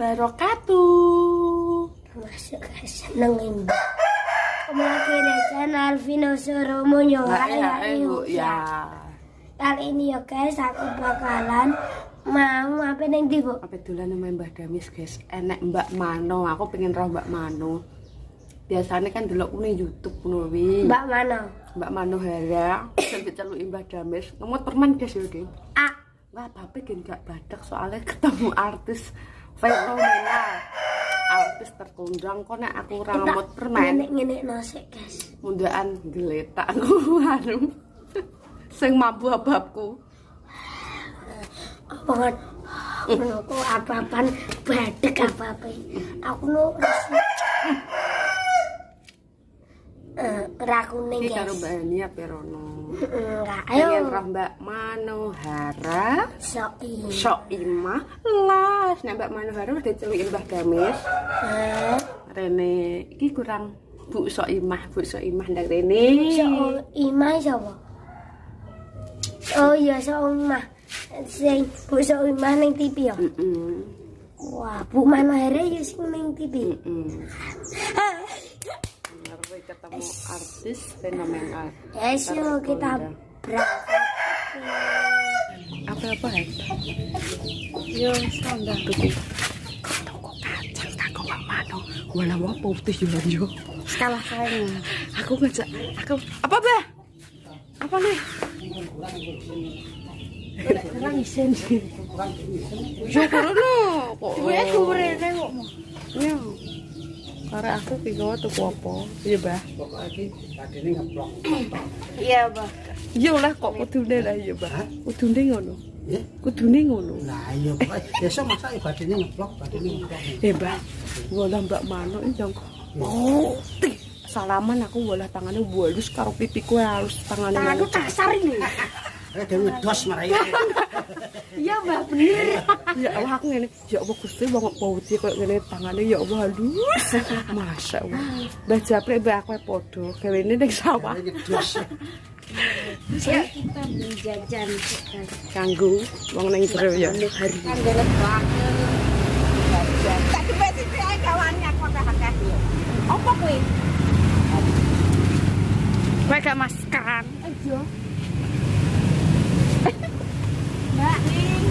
wabarakatuh. Masuk ke seneng Mbak. Kembali di channel Vino Suromonyo. Ya. Kali ini ya guys, aku bakalan mau apa ning ndi, Bu? Apa dolan sama Mbah Damis, guys. Enek Mbak Mano, aku pengen roh Mbak Mano. Biasanya kan delok ning YouTube ngono wi. Mbak mana? Mbak Mano Hera, sing diceluki Mbah Damis. Ngemut permen guys yo, Ding. Ah, Wah, apa gen gak badak soalnya ketemu artis fenomenal. Artis terkondang kok nek aku ora ngemut permen. Ngene nosek, guys. Mundaan geletakku anu. Sing mampu ababku. Banget. Aku apa-apaan badek apa-apa. Aku no rakuning Iki karo guys. Mbak Nia Perono. Enggak, Pengen ayo. roh Mbak Manohara. Soi. Soimah lah. Nek Mbak Manohara udah celukin Mbah Damis. Rene iki kurang Bu Soimah ndak Rene. Soimah sapa? Oh iya Soimah. Sing Bu Soimah ning TV ya. Wah, Bu Manohara ya sing ning TV. Ketemu artis fenomenal. Yuk kita berangkat. Apa ya? Yo standar tuku. Toko kacang kanggo Mbak Mano. Wala wae putih yo. Salah saya. Aku ngajak. Apa, Bah? Apa nih? Kurang isin. Yo kono kok. Gue kurene kok. Yo. Karena aku pigo tuku apa? Iya, Bah. Iya, Bah. Iya lah kok kudune lah iya, Bah. Kudune ngono. Ya, Kudune ngono. lah iya pokoke besok masa badine ngeblok. Bah. Wala Mbak Mano iki yang putih. Salaman aku wala tangannya halus karo pipiku halus tangannya. Tanganku kasar ini. Dia ngedos marai. Iya, Mbak, bener. Ya Allah aku ngene, ya Allah Gusti wong putih koyo ngene tangane ya Allah halus. Masyaallah. Mbah Japri mbak aku padha gawene ning sawah. Ngedos. Ya, kita beli jajan Kanggo wong ning jero ya. hari. Kan gelet banget. Jajan. Tak dipeti ae gawane aku akeh yo. Apa kuwi? Kowe gak maskeran. Ayo. Mbak ning.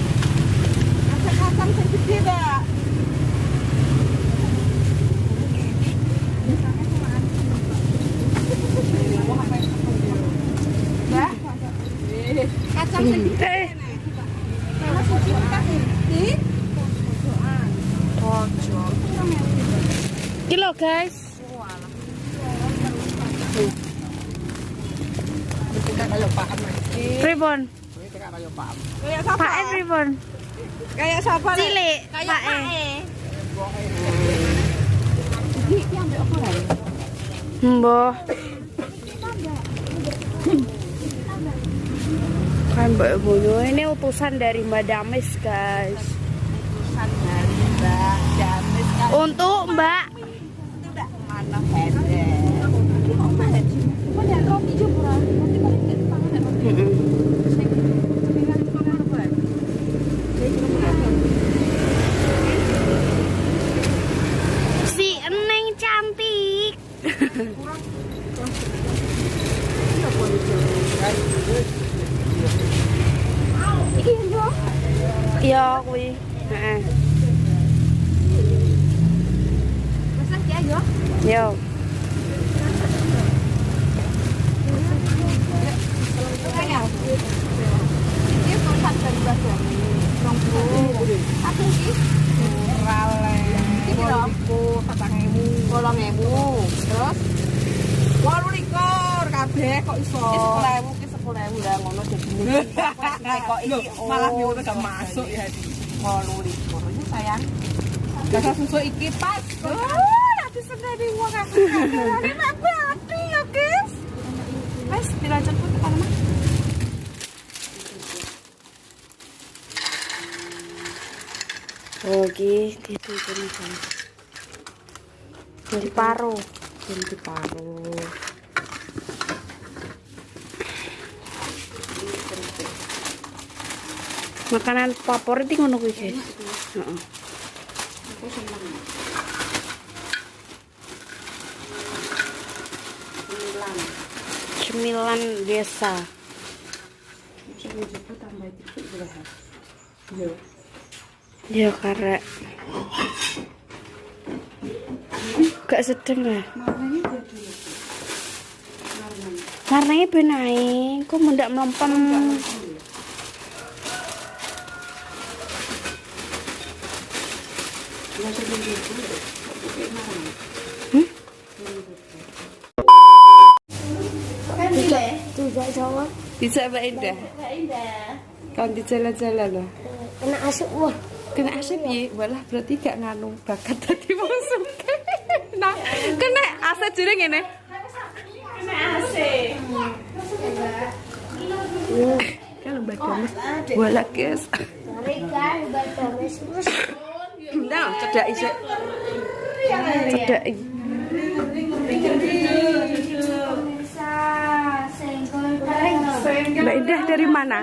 Kacang sing gede, Mbak. Mbak. Kacang sing gede. Mana suci kasih? Di Ojo. Kilo guys. Kita kayak paham iki. Pripun? Kita kayak paham. kayak siapa? Pak pripun? Kayak siapa? Cilik, Kayak Pak. Iki ambek apa lho? Mbah. Kan Mbak Boyo ini utusan dari Mbak Damis, guys. Utusan dari Mbak Damis kan. Untuk Mbak. Itu udah mana hede. Mana roti juga. Roti kok iki tangan roti. Si Eneng cantik. Iki yo. Iya kuwi. Heeh. Pesan ki ayo. Yo. Kayak. Iki pesan dari Mbak Damis. 20. Aku iki rale. Iki piro? 4.000. 8.000. Terus 28 kabeh kok iso. 10.000 ki 10.000 lah ngono jadinya. Kok iki malah ngono gak masuk ya di 28 ini sayang. dasar susu iki pas. Nanti sendiri uang aku. Ini nak berarti ya guys. Wes dilanjut ku tekan mah. Oke, gitu kan. Di paro. Di paro. Makanan favorit iki ngono kuwi, guys. Heeh. Aku seneng. Cemilan desa. Coba juga tambah dikit berapa? Yo. Ya karek. Gak sedeng lah. Warnanya jadi. Warnanya. Warnanya benaik. Kok mendak melempem. Nggak sedih gitu. Kayak mana? Tidak Jawa. Bisa Mbak Indah. Kan di jalan-jalan loh. Kena asap wah. Kena asap ya, walah berarti gak nganu bakat tadi mau suka. Nah, kena asap juga ngene. Kalau Mbak Dames, walah guys. Mereka ibadah Yesus. Nah, cedak isik. Cedak. Mbak Indah dari mana?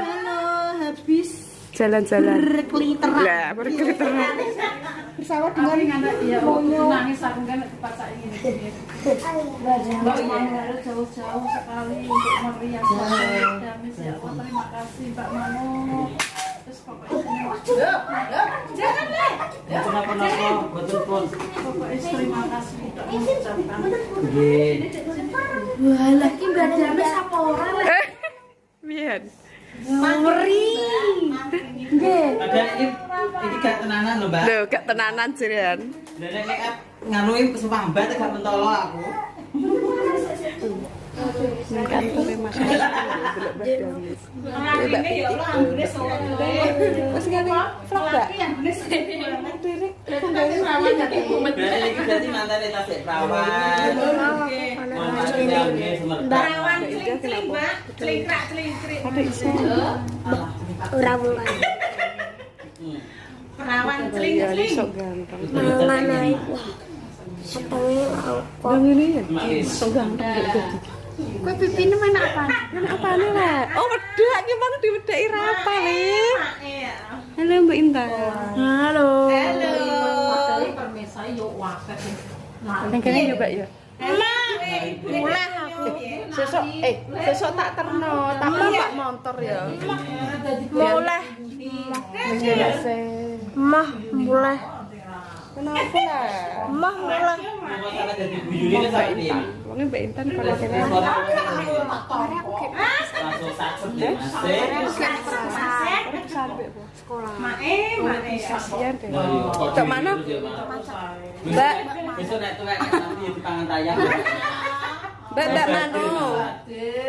Habis Jalan-jalan. berkeliteran. Lah, berkeliteran. Bersama dengan ya nangis aku kan kepasak ini. Mbak Mano jauh-jauh sekali untuk merias Damis ya Allah, terima kasih Mbak Mano. Terus pokoknya Kenapa-napa, betul pun. pokoknya terima kasih untuk mengucapkan. Wah, lagi Mbak Dames apa orang? Biar. Ada ini gak tenanan loh, Mbak. Loh, gak tenanan jirian. Dan nek nganuin kesempambat gak mentolo aku. Kantor makasih belok Damis. Ya Allah, ambune sowan. Wes ngene vlog, Mbak. Berarti iki berarti mantane tasik perawan. Perawan cling-cling, Mbak. Celingkrak-celingkrik. Ada iso. Orang mulai. Perawan Ya cling-cling. iso ganteng. Mangan naik. Setengah apa? Yang ini ya. Iso ganteng gitu. Kue pipine main apa? Kan apane lah? Oh, wedak ki mang diwedaki rapa le. Halo Mbak Indah. Halo. Halo. Permisa yuk waket. Yang kene yo, Mbak ya. Mulai aku. Sesuk tak terno, tak Pak motor ya. Mulai. Biasa. Mah mulai. Kenapa lah? Mah mulai. Jadi bujune sak iki. Wong Mbak Intan kalau kene Langsung sakit ya, Mas. sampai Mae. kasihan deh. Kok Cok mana? Mbak, besok nek tuwek nanti dipangan tayang. Mbak Manu.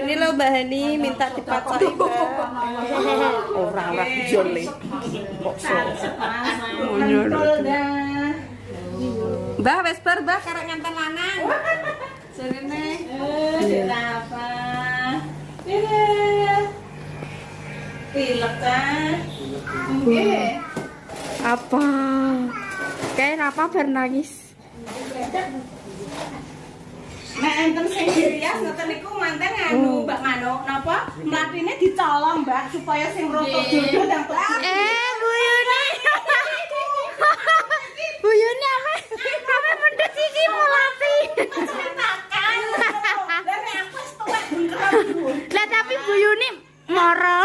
Ini lo Mbak Hani minta dipacai, Mbak. Orang-orang jole. Kok Mbak wes bar Mbak karek nganten lanang. Jarene. Apa? Pilek kan? Nggih. Apa? Kayak apa bernangis? Nek enten sing dirias ngoten niku manten nganu Mbak Mano, napa? Mlatine dicolong, Mbak, supaya sing roto jodoh dan Bu Yuni. Bu Yuni apa mendet iki mulati. ceritakan. Lah nek aku wis tuwek bengkeran Bu. Lah tapi Bu Yuni moro.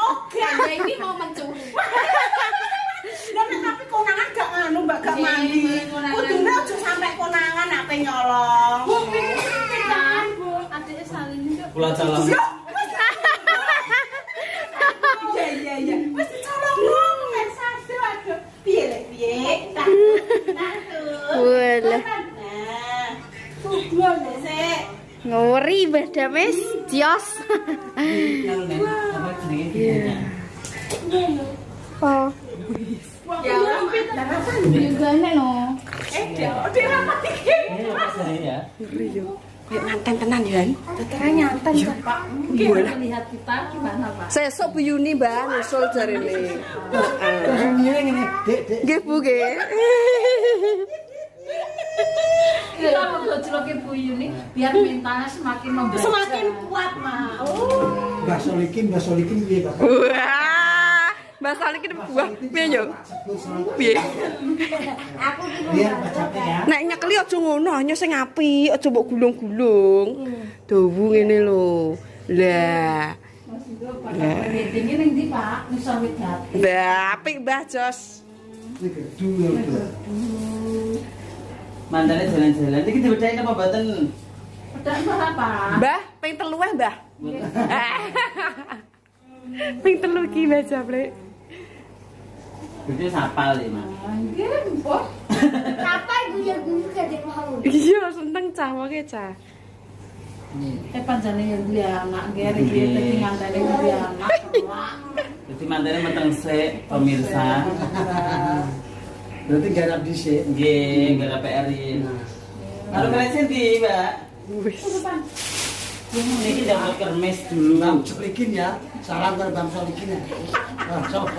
Oke, ini mau mencuri. Lah nek tapi konangan gak nganu, Mbak, gak mandi. Kudune aja sampe konangan ape nyolong. Bu, pindah, Bu. Adike salin yo. Pulang salam. Iya. Wis dicolong dong, nek sadu aduh. Piye le piye? Tak. Walah, Nah. Tujuan sik. ngori Mbah Dames, dios. Kalau nek apa jenenge? Oh, Ya juga nek no. dia rapat iki. Ini apa jenenge ya? Yuk nganten tenan ya. Teteran nyanten Pak. Boleh. Lihat kita gimana, Pak? Sesuk Bu Yuni Mbak nyusul jarene. Ini ngene, Dek, Dek. Nggih Bu nggih. Kita mau gojlokin Bu Yuni biar mentalnya semakin membaca. Semakin kuat, Ma. Mbak Solikin piye, Pak? Wah. Masal iki buah piye yo? Piye? Aku ki mau Nek nyekeli aja ngono, hanya sing apik, aja mbok gulung-gulung. Dawu ngene lho. Lah, Meeting ini ning ndi, Pak? Ning sawit jati. lah apik Mbah Jos. Mandane jalan-jalan iki dibedahi apa mboten? Pedak apa? Mbah, ping 3 Mbah. Ping 3 ki Mbah Japlek. Itu sapal ya, Mas. Nggih, Mbok. apa ibu ya guru gak mau. Iya, seneng cah wae cah. Panjane yang duwe anak, nggih iki dadi ngantene duwe anak. Jadi mandane meteng sik pemirsa. Berarti garap dhisik. Nggih, gara PR-in. Kalau kalian sendiri, Mbak. Wis. Ini dapat kermes dulu. Bang Solikin ya. Salam dari Bang Solikin ya. Ah, sok.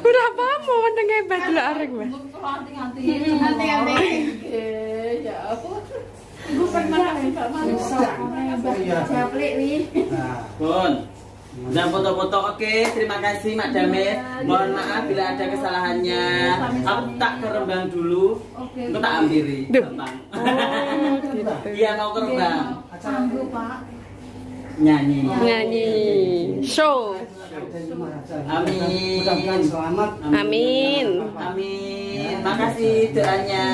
Udah apa-apa meneng hebat lho arek Mbah. Anti-anti. Nggih, ya aku. Ibu pernah kasih Pak Manusa. Japlek wi. Nah, Bun. Dan foto-foto oke, terima kasih Mak Damir. Mohon maaf bila ada kesalahannya. Aku tak ke Rembang dulu. Oke. Aku tak ampiri. Duh. Tentang. Iya mau ke Rembang. Sanggup, Pak. Nyanyi. Nyanyi show. Amin. mudah-mudahan selamat. Amin. Amin. Makasih doanya.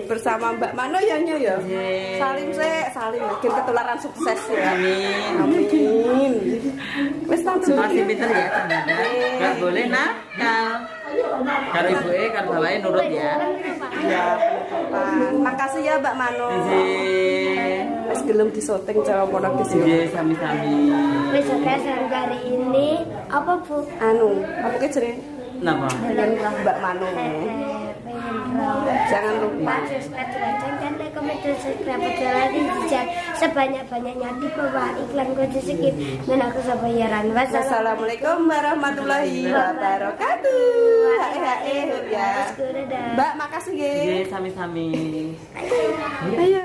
Bersama Mbak Mano ya Nyo ya. Yeay. Salim bikin ketularan sukses ya. Amin. Amin. Wis tak Masih pinter ya ternyata. Gak boleh nakal. Karo ibuke kan bawahnya nurut ya. Ya, makasih ya Mbak Mano. Izin. Wis gelem disoting Jawa Pondok di sini. Izin sami-sami. Wis sekarang kali ini apa Bu? Anu, apa ke jenenge? Napa? Dengan Mbak Mano. Jangan lupa subscribe dan like, komen, dan subscribe lagi sebanyak-banyaknya di bawah iklan kode skip dan aku sabayaran. Wassalamualaikum warahmatullahi wabarakatuh. Hae ya. Dadah. Mbak makasih nggih. Izin sami-sami. Ayo.